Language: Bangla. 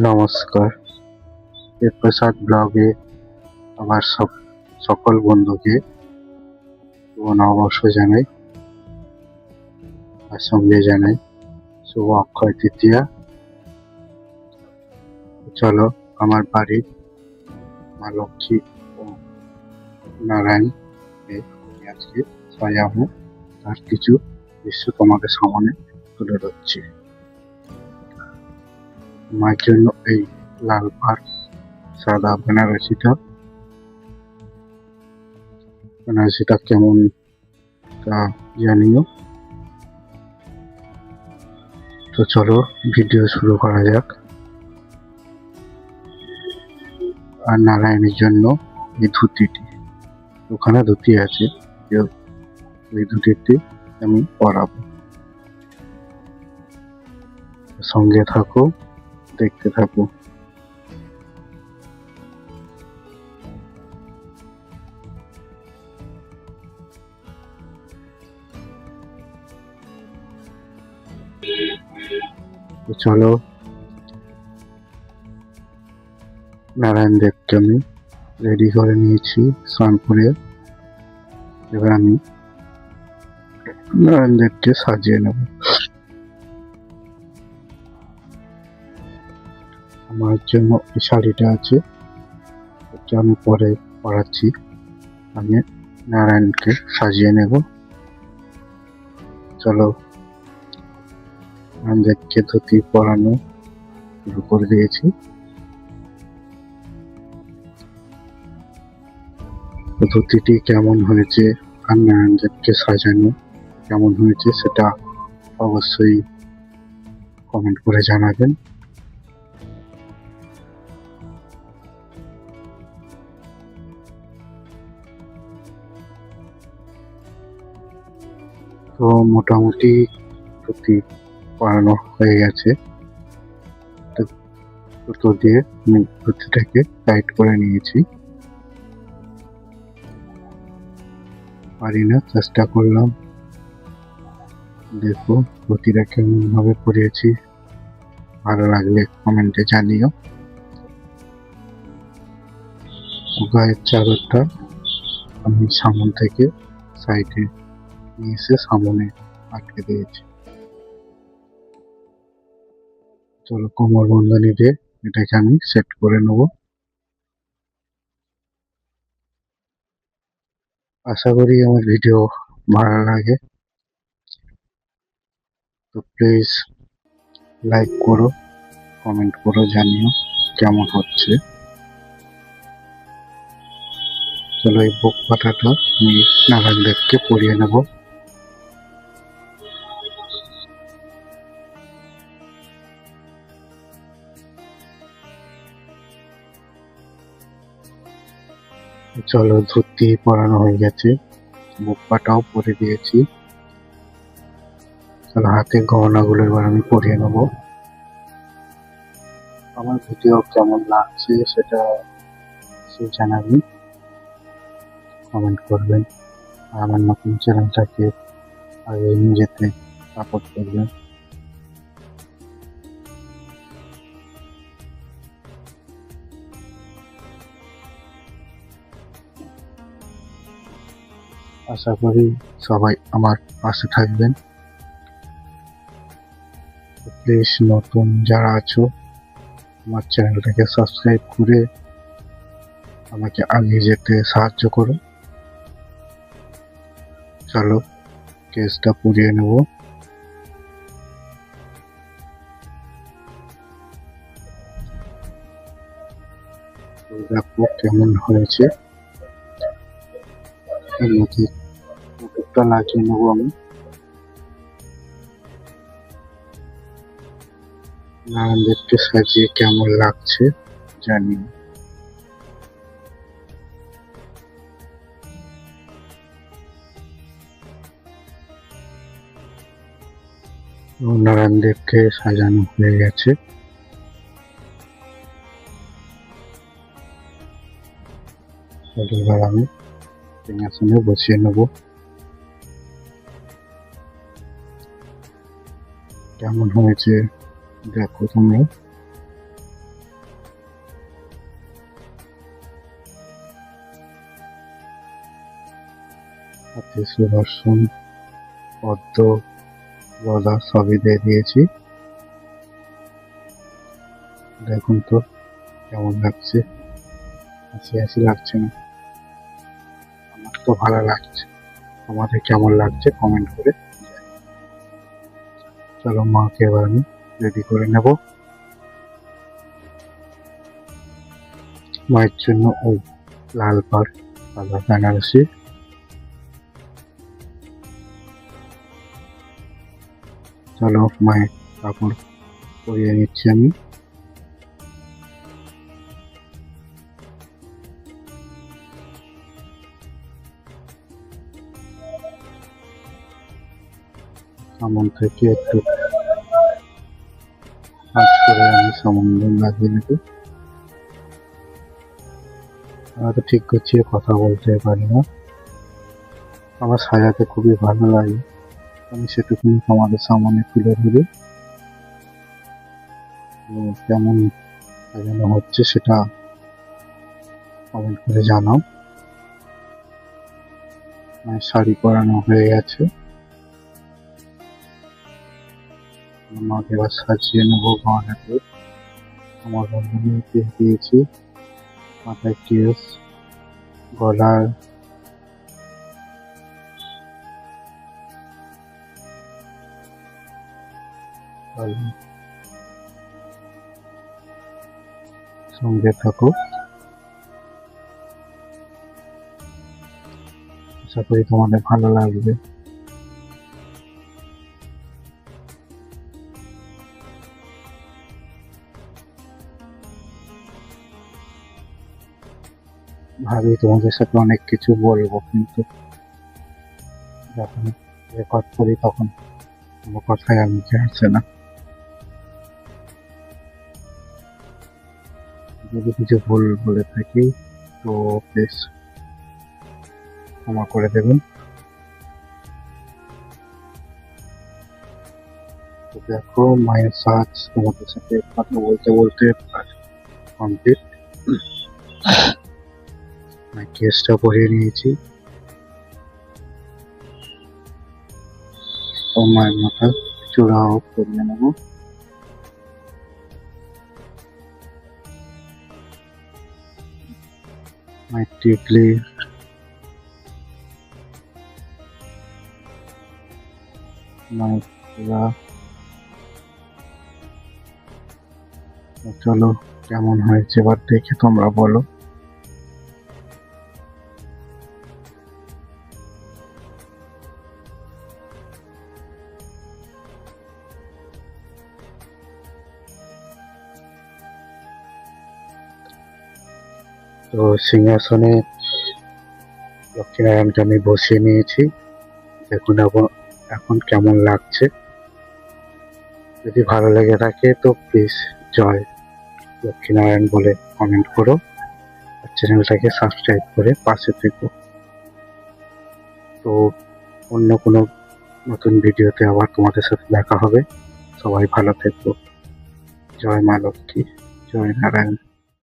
নমস্কার, দেবপ্রসাদ ব্লগে আমার সকল বন্ধুকে শুভ নববর্ষ জানাই, আর সঙ্গে জানাই শুভ অক্ষয় তৃতীয়া। চলো আমার বাড়ির মা লক্ষ্মী ও নারায়ণ আজকে সাজাবো, তার কিছু দৃশ্য তোমাদের সামনে তুলে ধরছি। মায়ের জন্য এই লাল পাড় সাদা বেনারসিটা কেমন তা জানিও। তো চলো ভিডিও শুরু করা যাক। আর নারায়ণের জন্য এই ধুতিটি, ওখানে ধুতি আছে, ওই ধুতিটি আমি পরাবো। সঙ্গে থাকো, দেখতে থাকো। চলো নারায়ণ দেবকে আমি রেডি করে নিয়েছি স্নান করে। এবার আমি নারায়ণ দেবকে সাজিয়ে নেব। আমার জন্য এই শাড়িটা আছে, এটা আমি পরে পরাচ্ছি। আমি নারায়ণকে সাজিয়ে নেব। চলো নারায়ণ দেবকে ধুতি পরানো শুরু করে দিয়েছি। ধুতিটি কেমন হয়েছে আর নারায়ণ দেবকে সাজানো কেমন হয়েছে সেটা অবশ্যই কমেন্ট করে জানাবেন। তো মোটামুটি ধুতি পরানো হয়ে গেছে। সুতো দিয়ে আমি ধুতিটাকে টাইট করে নিয়েছি। পারি না, চেষ্টা করলাম। দেখো ধুতিটা কেমন ভাবে পরিয়েছি, ভালো লাগলে কমেন্টে জানিও। গায়ের চাদরটা আমি সামন থেকে সাইডে নিয়ে এসে সামনে আটকে দিয়েছি। চলো কোমর বন্ধনী দিয়ে এটাকে আমি সেট করে নেব। আশা করি আমার ভিডিও ভালো লাগে, তো প্লিজ লাইক করো, কমেন্ট করো, জানিও কেমন হচ্ছে। চলো এই বুক পাটাটা আমি নারায়ণ দেবকে পরিয়ে নেব। চলো ধুতি পরানো হয়ে গেছে, বুক পাটাও পরে দিয়েছি। চলো হাতে গহনাগুলো এবার আমি পরিয়ে নেব। আমার ভিডিও কেমন লাগছে সেটা জানাবেন, কমেন্ট করবেন। আর আমার নতুন চ্যানেলটাকে আগে নিয়ে যেতে সাপোর্ট করবেন। আশা করি সবাই আমার পাশে থাকবেন। প্লিজ নতুন যারা আছো আমার চ্যানেলটাকে সাবস্ক্রাইব করে আমাকে এগিয়ে যেতে সাহায্য করো। চলো কেসটা পুড়িয়ে নেব। দেখো কেমন হয়েছে। মুকুটটা লাগিয়ে নেবো আমি। নারায়ণ দেবকে সাজিয়ে কেমন লাগছে জানি। নারায়ণ দেবকে সাজানো হয়ে গেছে। এবার আমি সিংহাসনে বসিয়ে নেব। কেমন হয়েছে দেখো তোমরা। যে সুদর্শন পদ্ম গদা সবই দিয়ে দিয়েছি। দেখুন তো কেমন লাগছে, হাসি হাসি লাগছে না? আমার তো ভালো লাগছে, তোমাদের কেমন লাগছে কমেন্ট করে। চলো মাকে এবার আমি রেডি করে নেব। মায়ের জন্য ওই লাল পাড় সাদা বেনারসি। চলো মায়ের কাপড় পরিয়ে নিচ্ছি আমি। সামন থেকে একটু কাজ করে আমি সামনে লাগিয়ে নেব। আমরা তো ঠিক গুছিয়ে কথা বলতে পারি না, আমার সাজাতে খুবই ভালো লাগে, আমি সেটুকুনি তোমাদের সামনে তুলে ধরি। কেমন সাজানো হচ্ছে সেটা কমেন্ট করে জানাও। মায়ের শাড়ি পরানো হয়ে গেছে, মাকে এবার সাজিয়ে নেবো গহনা দিয়ে। আমার বন্ধনে দিয়ে দিয়েছি, মাথায় কেস, গলার সঙ্গে থাকো, আশা করি তোমাদের ভালো লাগবে। ভাবি তোমাদের সাথে অনেক কিছু বলবো, কিন্তু যখন রেকর্ড করি তখন কোনো কথাই আর মুখে আসে না। যদি কিছু ভুল বলে থাকি তো প্লিজ ক্ষমা করে দেবেন। তো দেখো মায়ের সাজ তোমাদের সাথে কথা বলতে বলতে কমপ্লিট। কেসটা পরিয়ে নিয়েছি, ও মায়ের মাথা চূড়াও করিয়ে নেবো। মায়ের টিকলি, মায়ের চূড়া। চলো কেমন হয়েছে এবার দেখে তোমরা বলো। তো সিংহাসনে লক্ষ্মীনারায়ণকে আমি বসিয়ে নিয়েছি, দেখুন এখন কেমন লাগছে। যদি ভালো লেগে থাকে তো প্লিজ জয় লক্ষ্মীনারায়ণ বলে কমেন্ট করো, আর চ্যানেলটাকে সাবস্ক্রাইব করে পাশে থেকো। তো অন্য কোনো নতুন ভিডিওতে আবার তোমাদের সাথে দেখা হবে। সবাই ভালো থেকো। জয় মা লক্ষ্মী, জয় নারায়ণ।